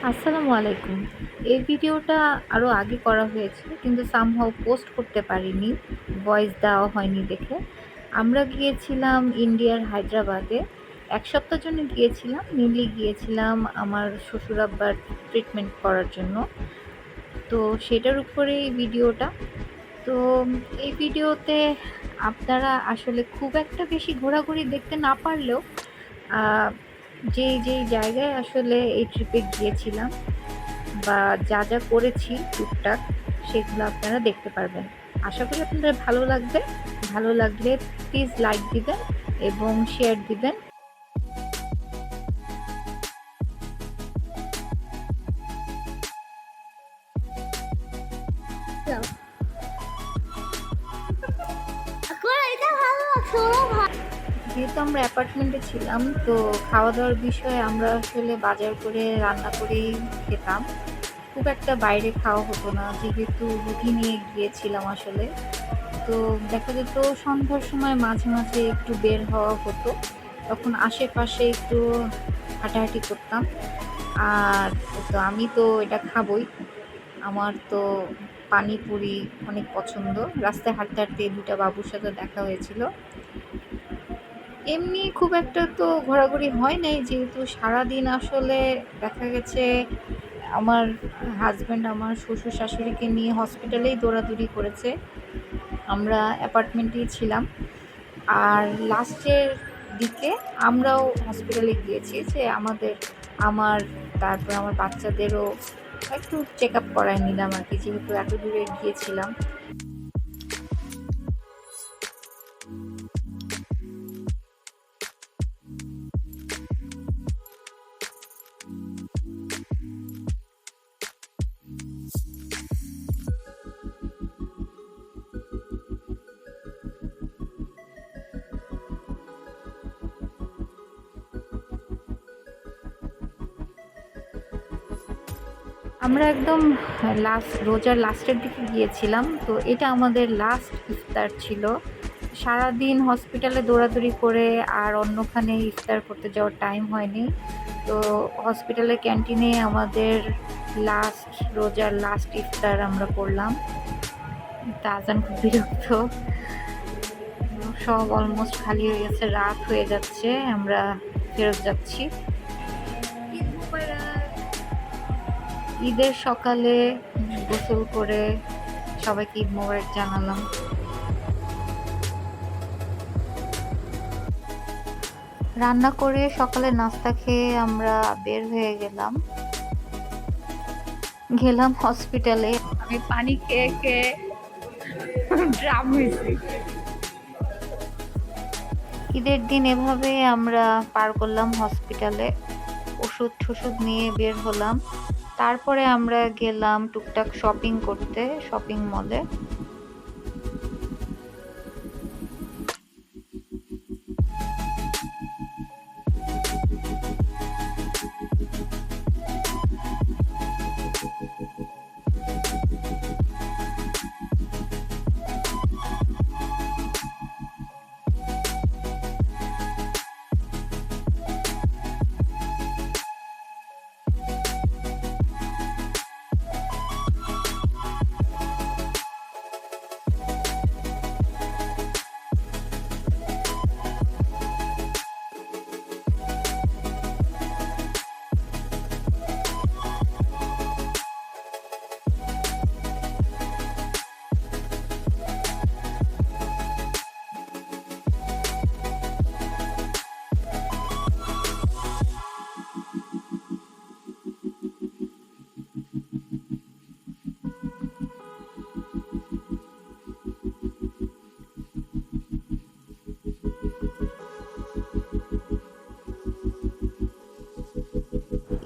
আসসালামু আলাইকুম। এই ভিডিওটা আরও আগে করা হয়েছিল কিন্তু সামহাউ পোস্ট করতে পারিনি, ভয়েস দেওয়া হয়নি দেখে। আমরা গিয়েছিলাম ইন্ডিয়ার হায়দ্রাবাদে। ১ সপ্তাহের জন্য গিয়েছিলাম। মেনলি গিয়েছিলাম আমার শ্বশুর আব্বার ট্রিটমেন্ট করার জন্য। তো সেটার উপরেই ভিডিওটা। তো এই ভিডিওতে আপনারা আসলে খুব একটা বেশি ঘোরাঘুরি দেখতে না পারলেও যেই জায়গায় আসলে এই ট্রিপে গিয়েছিলাম বা যা করেছি টুকটাক সেগুলো আপনারা দেখতে পারবেন। আশা করি আপনাদের ভালো লাগবে। ভালো লাগলে প্লিজ লাইক দিবেন এবং শেয়ার দিবেন। যেহেতু আমরা অ্যাপার্টমেন্টে ছিলাম, তো খাওয়া দাওয়ার বিষয়ে আমরা আসলে বাজার করে রান্না করেই খেতাম। খুব একটা বাইরে খাওয়া হতো না, যেহেতু রুগী নিয়ে গিয়েছিলাম আসলে। তো দেখা যেত সন্ধ্যার সময় মাঝে মাঝে একটু বের হওয়া হতো, তখন আশেপাশে একটু হাঁটাহাঁটি করতাম। আর তো আমি তো এটা খাবই, আমার তো পানিপুরি অনেক পছন্দ। রাস্তায় হাঁটতে হাঁটতে দুটা বাবুর সাথে দেখা হয়েছিল। এমনি খুব একটা তো ঘোরাঘুরি হয় নাই, যেহেতু সারাদিন আসলে দেখা গেছে আমার হাজব্যান্ড আমার শ্বশুর শাশুড়িকে নিয়ে হসপিটালেই দৌড়াদৌড়ি করেছে। আমরা অ্যাপার্টমেন্টেই ছিলাম। আর লাস্টের দিকে আমরাও হসপিটালে গিয়েছি, যে আমার তারপর আমার বাচ্চাদেরও একটু চেক আপ করায় নিলাম আর কি, যেহেতু এত দূরে গিয়েছিলাম। আমরা একদম রোজার লাস্টের দিকে গিয়েছিলাম, তো এটা আমাদের লাস্ট ইফতার ছিল। সারাদিন হসপিটালে দৌড়াদৌড়ি করে আর অন্যখানে ইফতার করতে যাওয়ার টাইম হয়নি। তো হসপিটালের ক্যান্টিনে আমাদের রোজার লাস্ট ইফতার আমরা করলাম। আজান খুব বিরক্ত, সব অলমোস্ট খালি হয়ে গেছে, রাত হয়ে যাচ্ছে, আমরা ফেরত যাচ্ছি। ঈদের সকালে গোসল করে সবাইকে ঈদ মোবারক জানালাম। রান্না করে সকালে নাস্তা খেয়ে আমরা বের হয়ে গেলাম হসপিটালে। আমি পানি খেয়ে খেয়ে ড্রাম হয়েছি। ঈদের দিন এভাবে আমরা পার করলাম হসপিটালে, ওষুধ টষুধ নিয়ে বের হলাম। তারপরে আমরা গেলাম টুকটাক শপিং করতে শপিং মলে।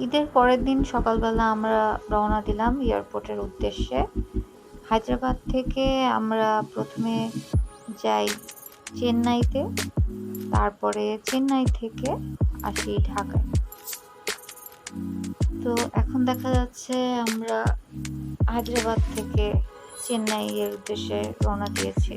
ঈদের পরের দিন সকালবেলা আমরা রওনা দিলাম এয়ারপোর্টের উদ্দেশ্যে। হায়দ্রাবাদ থেকে আমরা প্রথমে যাই চেন্নাইতে, তারপরে চেন্নাই থেকে আসি ঢাকায়। তো এখন দেখা যাচ্ছে আমরা হায়দ্রাবাদ থেকে চেন্নাই এর উদ্দেশ্যে রওনা দিয়েছি।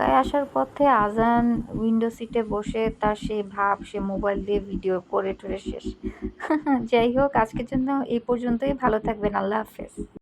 ঢাকায় আসার পথে আজান উইন্ডো সিটে বসে তার সেই ভাব, সে মোবাইল দিয়ে ভিডিও করে টরে শেষ। যাই হোক, আজকের জন্য এই পর্যন্তই। ভালো থাকবেন। আল্লাহ হাফেজ।